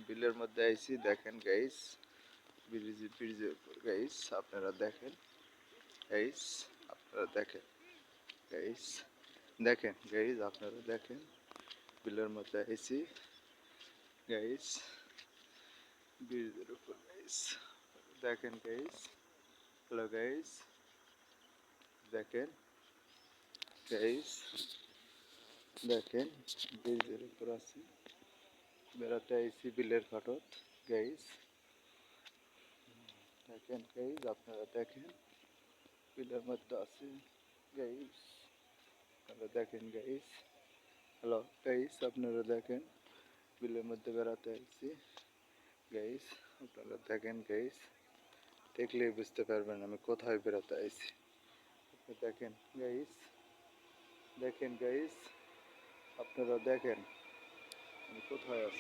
বিলের মধ্যে আইছি, দেখেন গাইস, ব্রিজের উপর গাইস, আপনারা দেখেন গাইস, আপনারা দেখেন গাইস, দেখেন গাইস, আপনারা দেখেন বিলের মধ্যে আইছি গাইস, ব্রিজের উপর গাইস, দেখেন গাইস, হ্যালো গাইস, দেখেন গাইস, দেখেন ব্রিজের উপর আছি, বেড়াতে আইছি বিলের ঘাটত গাইস, দেখেন গাইস, আপনারা দেখেন বিলের মধ্যে আছি গাইস, আপনারা দেখেন গাইস, হ্যালো গাইস, আপনারা দেখেন বিলের মধ্যে বেড়াতে আইছি গাইস, আপনারা দেখেন গাইস, দেখলেই বুঝতে পারবেন আমি কোথায় বেড়াতে আইছি। দেখেন গাইস, দেখেন গাইস, আপনারা দেখেন আমি কোথায় আছি।